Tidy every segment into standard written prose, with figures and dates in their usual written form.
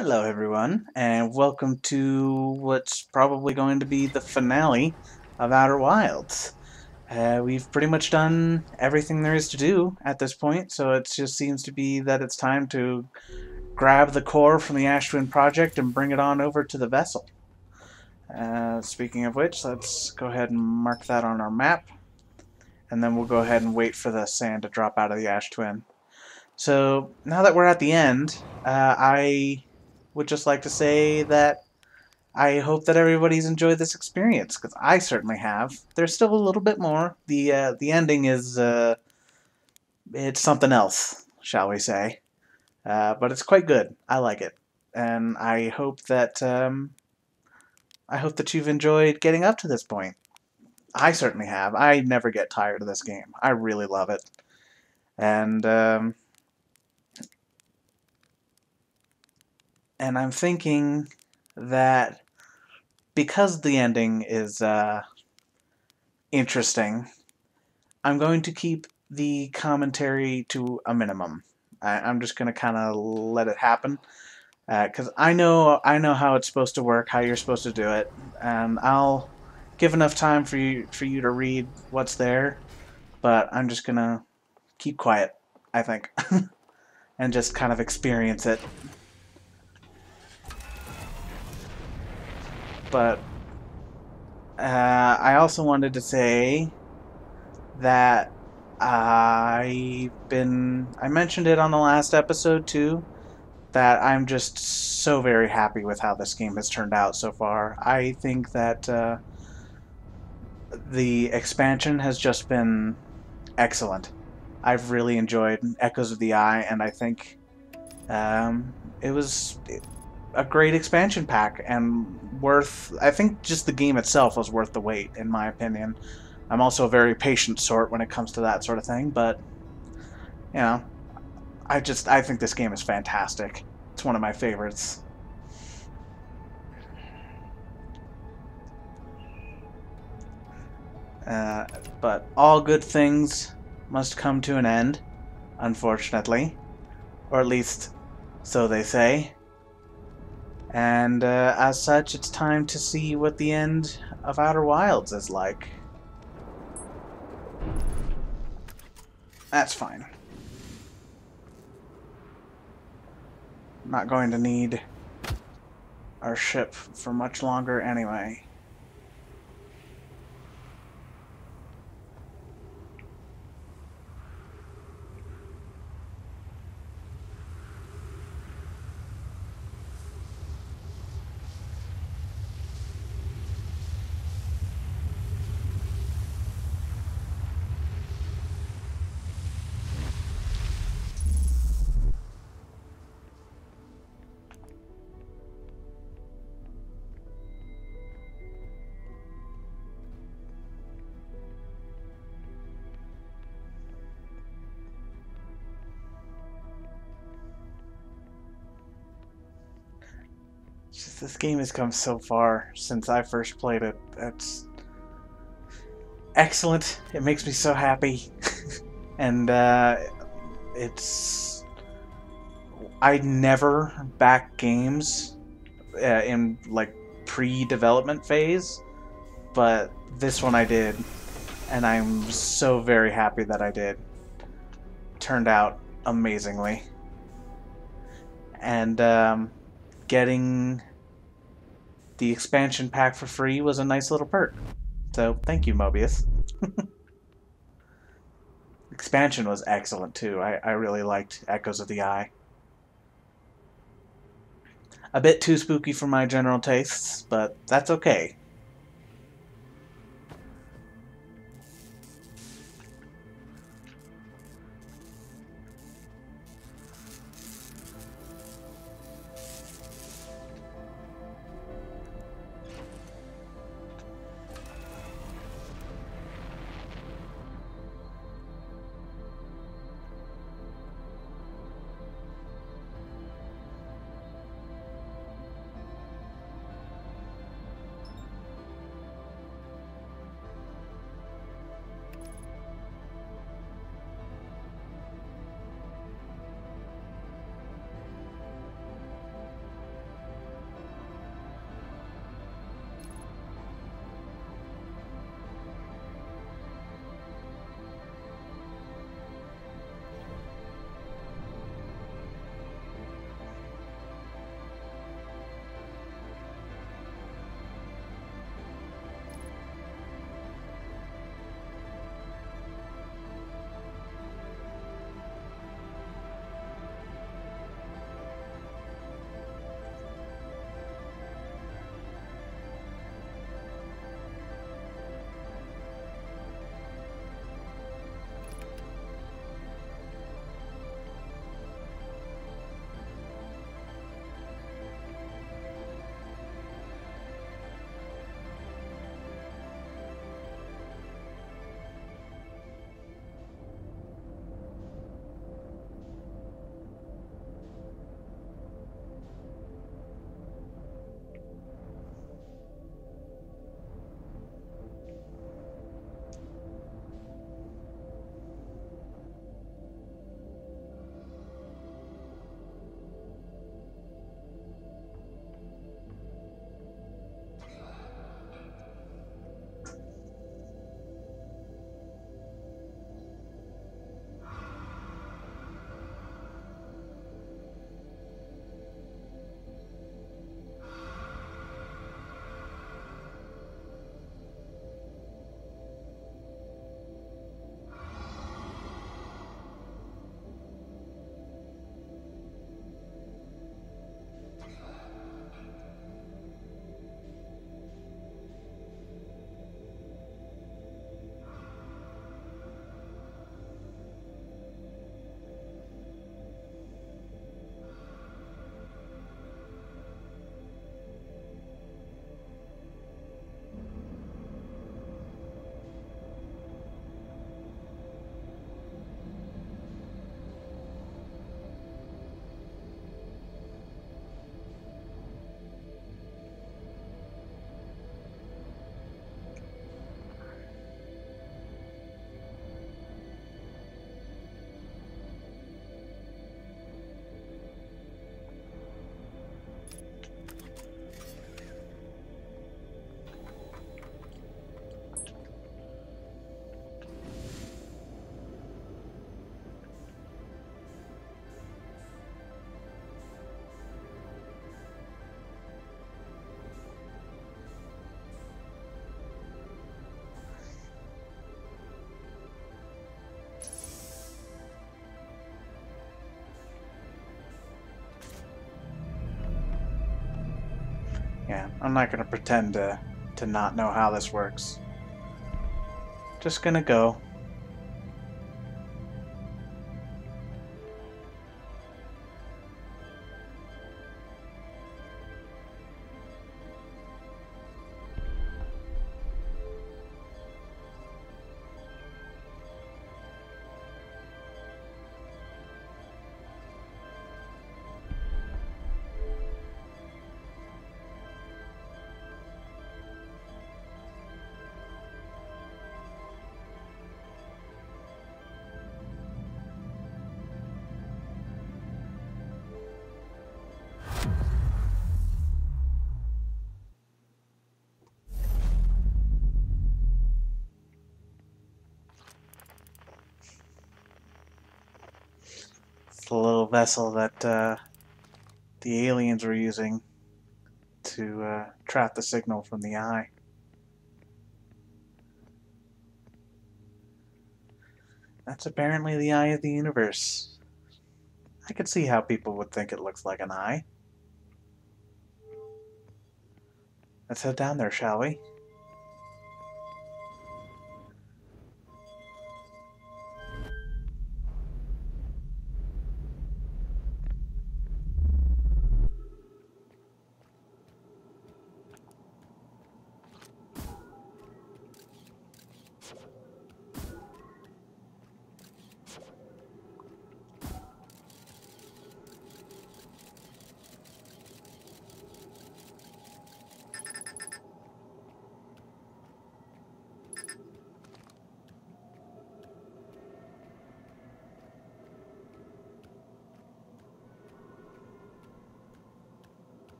Hello, everyone, and welcome to what's probably going to be the finale of Outer Wilds. We've pretty much done everything there is to do at this point, so it just seems to be that it's time to grab the core from the Ash Twin project and bring it on over to the vessel. Speaking of which, let's go ahead and mark that on our map, and then we'll go ahead and wait for the sand to drop out of the Ash Twin. So now that we're at the end, I would just like to say that I hope that everybody's enjoyed this experience because I certainly have. There's still a little bit more. The ending is it's something else, shall we say? But it's quite good. I like it, and I hope that you've enjoyed getting up to this point. I certainly have. I never get tired of this game. I really love it, and and I'm thinking that because the ending is interesting, I'm going to keep the commentary to a minimum. I'm just going to kind of let it happen because I know how it's supposed to work, how you're supposed to do it, and I'll give enough time for you to read what's there. But I'm just gonna keep quiet, I think, and just kind of experience it. But I also wanted to say that I mentioned it on the last episode too, that I'm just so very happy with how this game has turned out so far. I think that the expansion has just been excellent. I've really enjoyed Echoes of the Eye, and I think it was a great expansion pack and worth. I think just the game itself was worth the wait, in my opinion. I'm also a very patient sort when it comes to that sort of thing, but you know, I think this game is fantastic. It's one of my favorites. Uh, but all good things must come to an end, unfortunately. Or at least, so they say. And as such, it's time to see what the end of Outer Wilds is like. That's fine. I'm not going to need our ship for much longer anyway. It's just this game has come so far since I first played it. It's excellent. It makes me so happy. And it's I never back games in like pre-development phase, but this one I did, and I'm so very happy that I did. Turned out amazingly, and getting the expansion pack for free was a nice little perk. So thank you, Mobius. Expansion was excellent too. I really liked Echoes of the Eye. A bit too spooky for my general tastes, but that's okay. Yeah, I'm not gonna pretend to not know how this works. Just gonna go. It's the little vessel that the aliens were using to trap the signal from the eye. That's apparently the eye of the universe. I could see how people would think it looks like an eye. Let's head down there, shall we?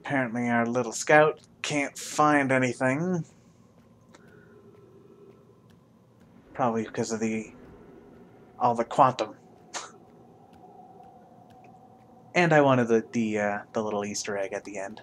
Apparently our little scout can't find anything. Probably because of all the quantum. And I wanted the little Easter egg at the end.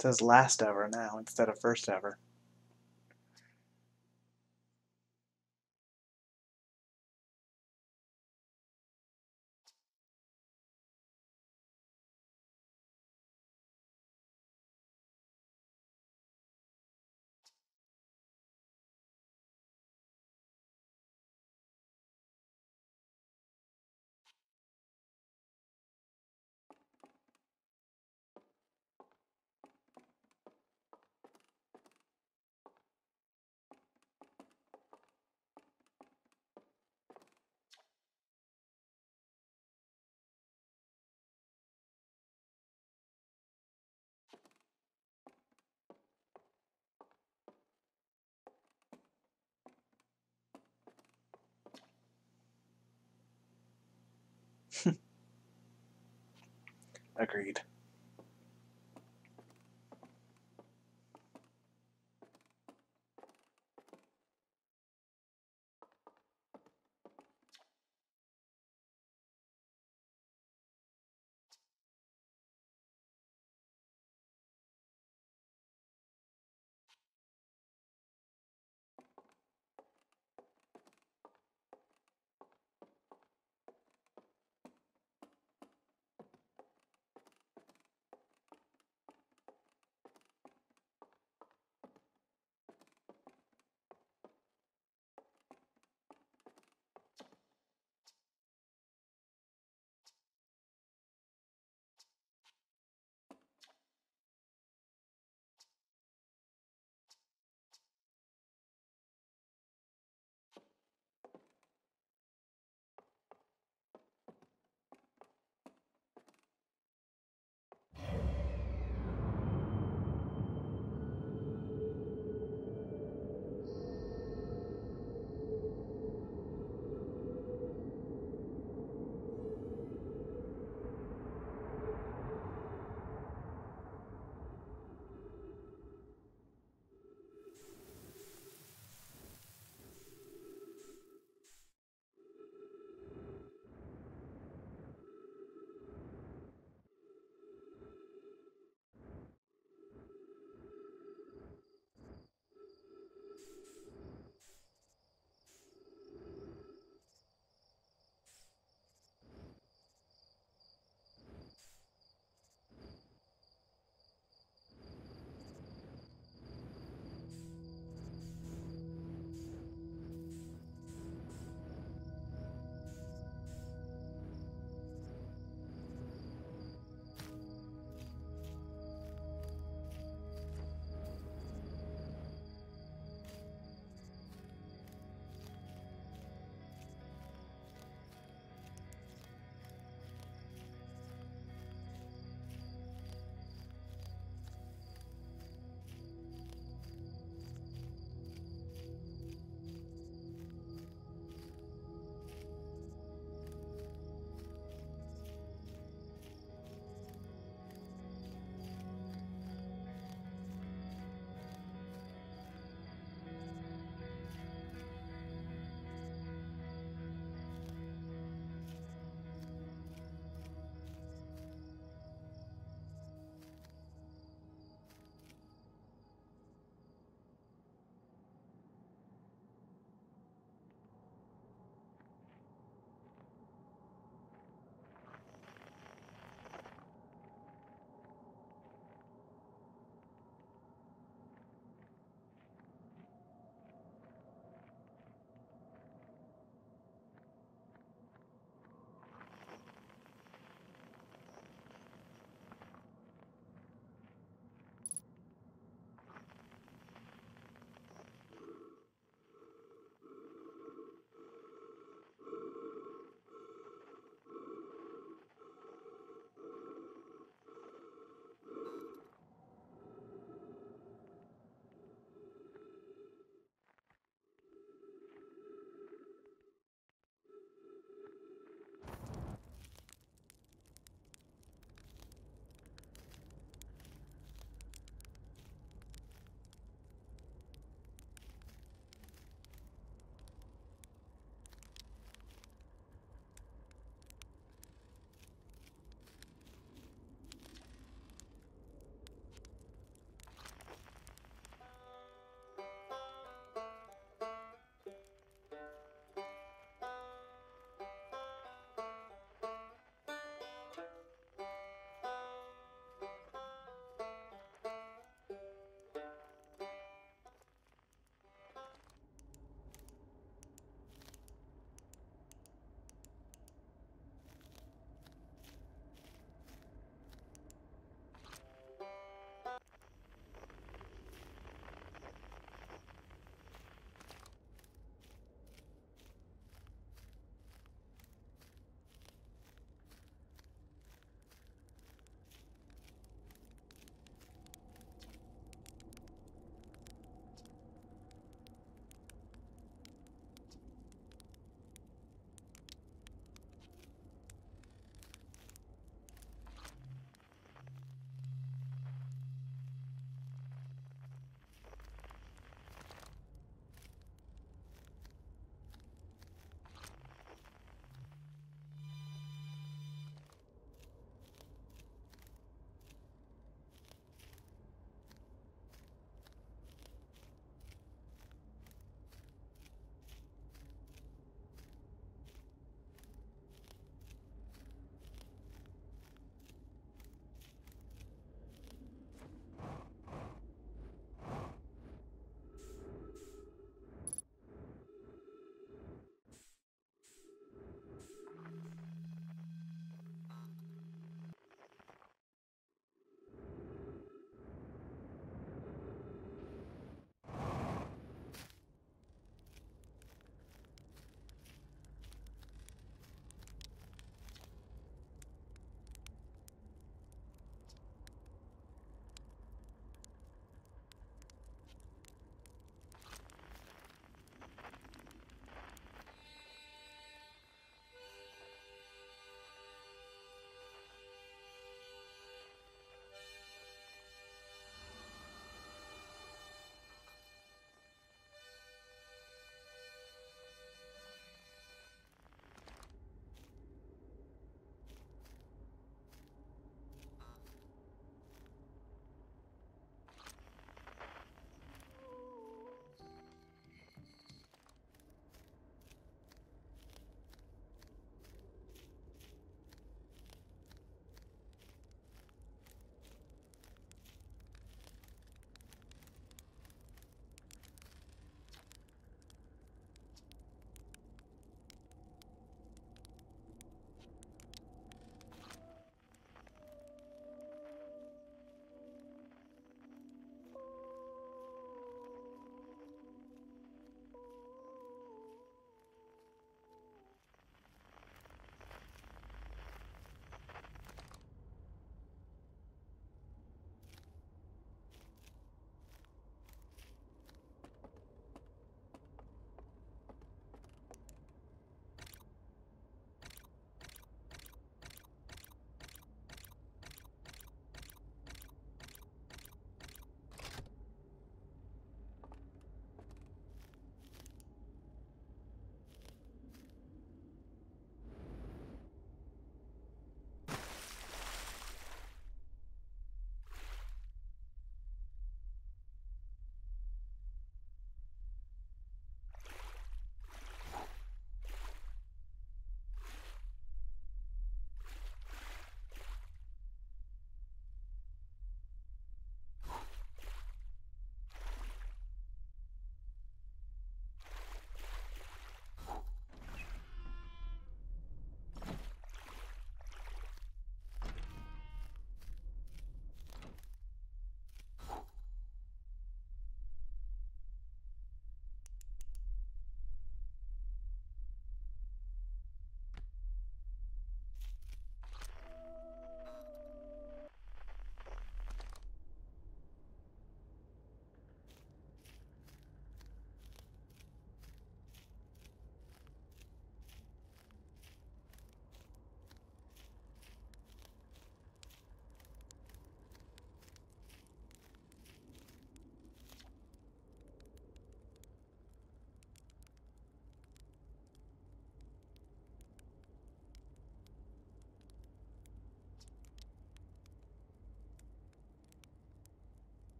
It says last ever now instead of first ever. Agreed.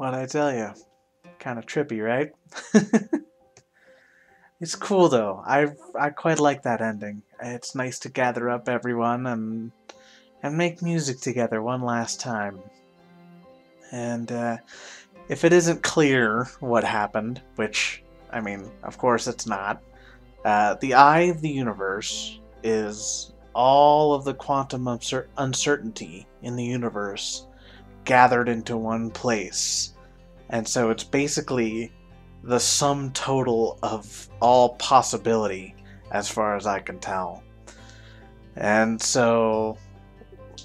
What'd I tell you? Kind of trippy, right? It's cool though. I quite like that ending. It's nice to gather up everyone and make music together one last time. And if it isn't clear what happened, which I mean, of course it's not, the eye of the universe is all of the quantum uncertainty in the universe gathered into one place. And so it's basically the sum total of all possibility, as far as I can tell. And so,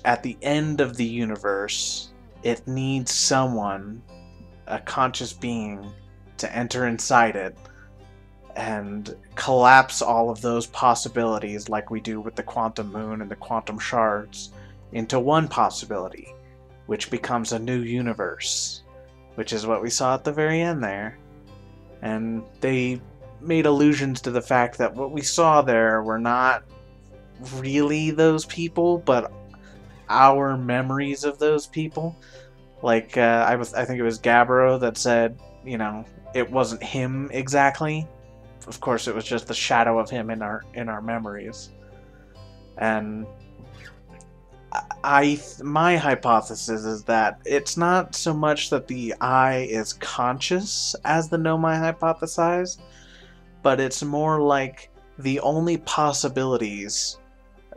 at the end of the universe, it needs someone, a conscious being, to enter inside it and collapse all of those possibilities, like we do with the quantum moon and the quantum shards, into one possibility, which becomes a new universe, which is what we saw at the very end there. And they made allusions to the fact that what we saw there were not really those people, but our memories of those people. Like I think it was Gabbro that said, you know, it wasn't him exactly. Of course, it was just the shadow of him in our memories. And my hypothesis is that it's not so much that the eye is conscious as the Nomai hypothesized, but it's more like the only possibilities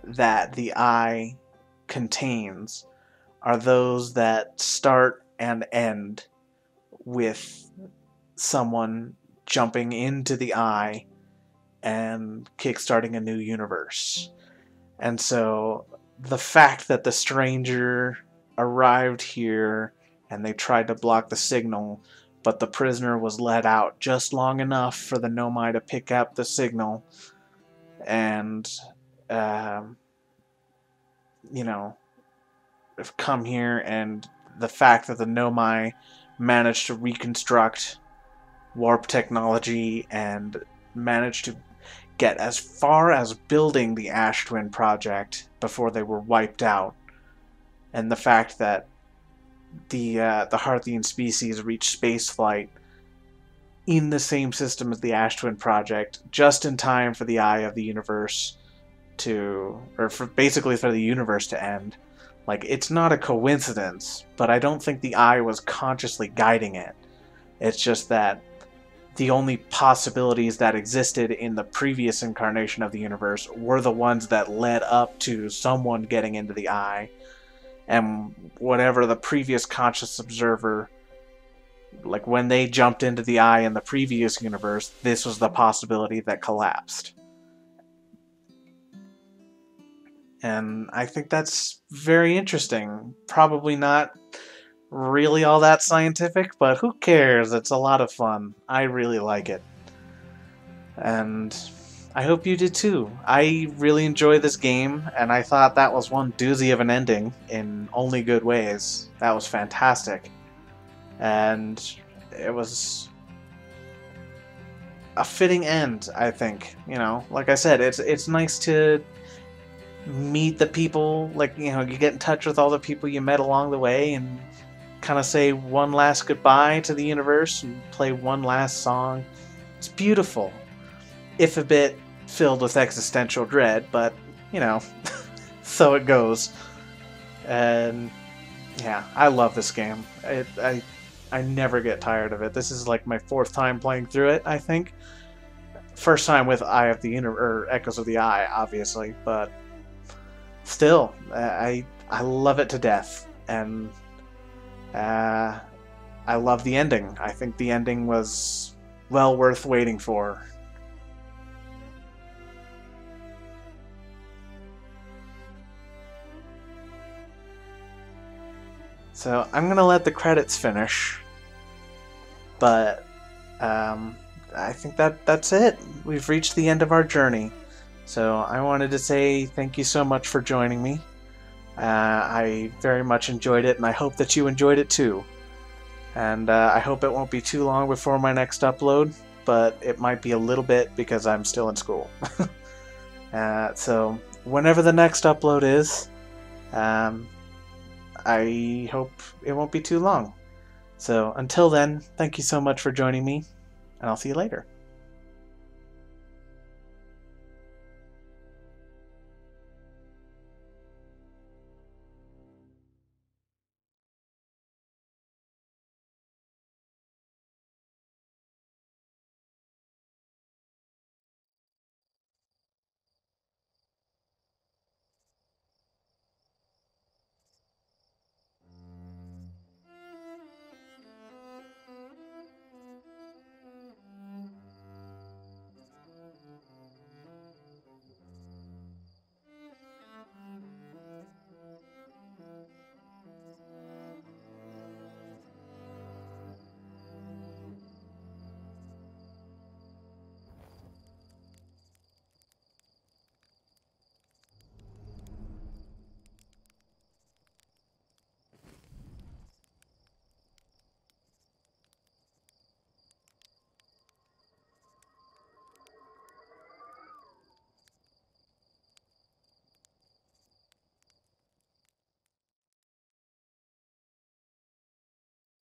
that the eye contains are those that start and end with someone jumping into the eye and kickstarting a new universe. And so the fact that the stranger arrived here and they tried to block the signal, but the prisoner was let out just long enough for the Nomai to pick up the signal and, you know, come here, and the fact that the Nomai managed to reconstruct warp technology and managed to get as far as building the Ash Twin project before they were wiped out, and the fact that the Hearthian species reached spaceflight in the same system as the Ash Twin project, just in time for the eye of the universe to, or for basically for the universe to end. Like, it's not a coincidence, but I don't think the eye was consciously guiding it. It's just that the only possibilities that existed in the previous incarnation of the universe were the ones that led up to someone getting into the eye. And whatever the previous conscious observer, like when they jumped into the eye in the previous universe, this was the possibility that collapsed. And I think that's very interesting. Probably not really all that scientific, but who cares? It's a lot of fun. I really like it. And I hope you did too. I really enjoyed this game, and I thought that was one doozy of an ending in only good ways. That was fantastic. And it was a fitting end, I think. You know, like I said, it's nice to meet the people, like, you know, you get in touch with all the people you met along the way and kind of say one last goodbye to the universe and play one last song. It's beautiful, if a bit filled with existential dread, but, you know, so it goes. And yeah, I love this game. I never get tired of it. This is like my 4th time playing through it, I think. First time with Eye of the Universe, or Echoes of the Eye, obviously, but still, I love it to death, and I love the ending. I think the ending was well worth waiting for. So I'm gonna let the credits finish, but I think that's it. We've reached the end of our journey. So I wanted to say thank you so much for joining me. I very much enjoyed it, and I hope that you enjoyed it too. And I hope it won't be too long before my next upload, but it might be a little bit because I'm still in school. So whenever the next upload is, I hope it won't be too long. So until then, thank you so much for joining me, and I'll see you later.